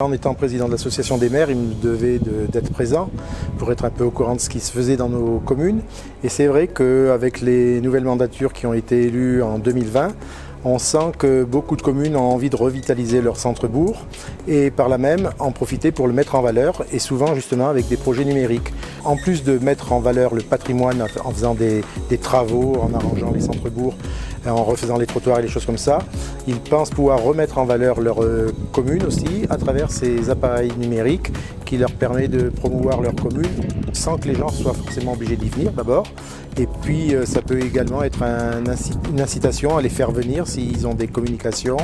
En étant président de l'association des maires, il me devait d'être présent pour être un peu au courant de ce qui se faisait dans nos communes. Et c'est vrai qu'avec les nouvelles mandatures qui ont été élues en 2020, on sent que beaucoup de communes ont envie de revitaliser leur centre-bourg et par là même en profiter pour le mettre en valeur et souvent justement avec des projets numériques. En plus de mettre en valeur le patrimoine en faisant des travaux, en arrangeant les centres-bourgs, en refaisant les trottoirs et les choses comme ça, ils pensent pouvoir remettre en valeur leur commune aussi à travers ces appareils numériques qui leur permettent de promouvoir leur commune sans que les gens soient forcément obligés d'y venir d'abord. Et puis ça peut également être une incitation à les faire venir s'ils ont des communications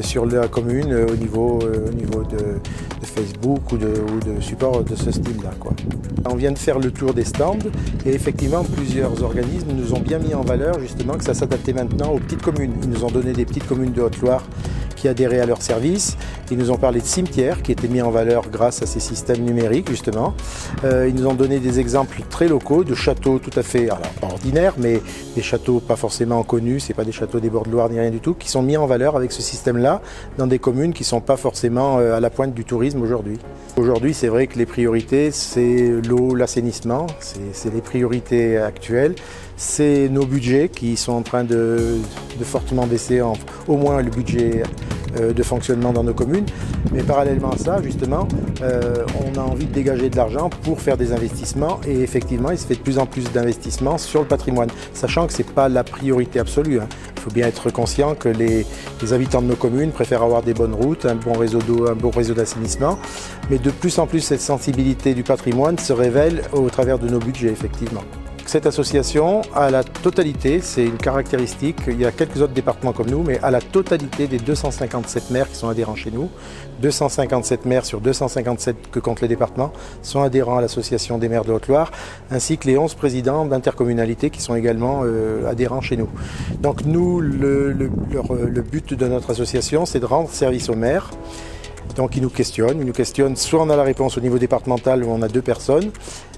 sur la commune au niveau de Facebook ou de supports de ce style-là, quoi. On vient de faire le tour des stands et effectivement plusieurs organismes nous ont bien mis en valeur justement que ça s'adaptait maintenant aux petites communes. Ils nous ont donné des petites communes de Haute-Loire qui adhéraient à leur service. Ils nous ont parlé de cimetières qui étaient mis en valeur grâce à ces systèmes numériques justement. Ils nous ont donné des exemples très locaux de châteaux tout à fait, alors pas ordinaires, mais des châteaux pas forcément connus, c'est pas des châteaux des bords de Loire ni rien du tout, qui sont mis en valeur avec ce système-là dans des communes qui sont pas forcément à la pointe du tourisme aujourd'hui. Aujourd'hui, c'est vrai que les priorités, c'est l'eau, l'assainissement, c'est les priorités actuelles. C'est nos budgets qui sont en train de fortement baisser, au moins le budget de fonctionnement dans nos communes. Mais parallèlement à ça, justement, on a envie de dégager de l'argent pour faire des investissements et effectivement, il se fait de plus en plus d'investissements sur le patrimoine, sachant que ce n'est pas la priorité absolue. Il faut bien être conscient que les habitants de nos communes préfèrent avoir des bonnes routes, un bon réseau d'eau, un bon réseau d'assainissement. Mais de plus en plus, cette sensibilité du patrimoine se révèle au travers de nos budgets, effectivement. Cette association, à la totalité, c'est une caractéristique, il y a quelques autres départements comme nous, mais à la totalité des 257 maires qui sont adhérents chez nous, 257 maires sur 257 que compte le département, sont adhérents à l'association des maires de Haute-Loire, ainsi que les 11 présidents d'intercommunalités qui sont également adhérents chez nous. Donc nous, le but de notre association, c'est de rendre service aux maires. Donc ils nous questionnent, soit on a la réponse au niveau départemental où on a 2 personnes,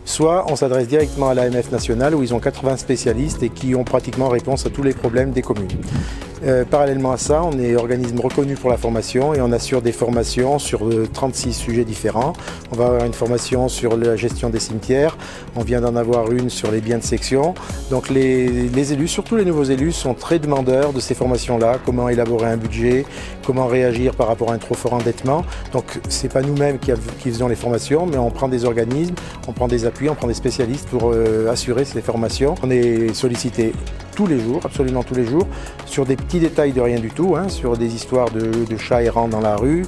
soit on s'adresse directement à l'AMF nationale où ils ont 80 spécialistes et qui ont pratiquement réponse à tous les problèmes des communes. Parallèlement à ça, on est organisme reconnu pour la formation et on assure des formations sur 36 sujets différents. On va avoir une formation sur la gestion des cimetières, on vient d'en avoir une sur les biens de section. Donc les élus, surtout les nouveaux élus, sont très demandeurs de ces formations-là, comment élaborer un budget, comment réagir par rapport à un trop fort endettement. Donc c'est pas nous-mêmes qui faisons les formations, mais on prend des organismes, on prend des appuis, on prend des spécialistes pour assurer ces formations. On est sollicité tous les jours, absolument tous les jours, sur des petits détails de rien du tout, sur des histoires de chats errants dans la rue,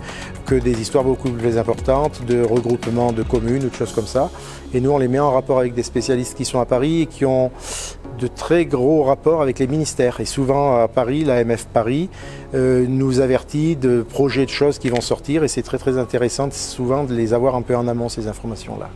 que des histoires beaucoup plus importantes, de regroupement de communes ou de choses comme ça. Et nous, on les met en rapport avec des spécialistes qui sont à Paris et qui ont de très gros rapports avec les ministères. Et souvent, à Paris, l'AMF Paris nous avertit de projets, de choses qui vont sortir et c'est très très intéressant souvent de les avoir un peu en amont, ces informations-là.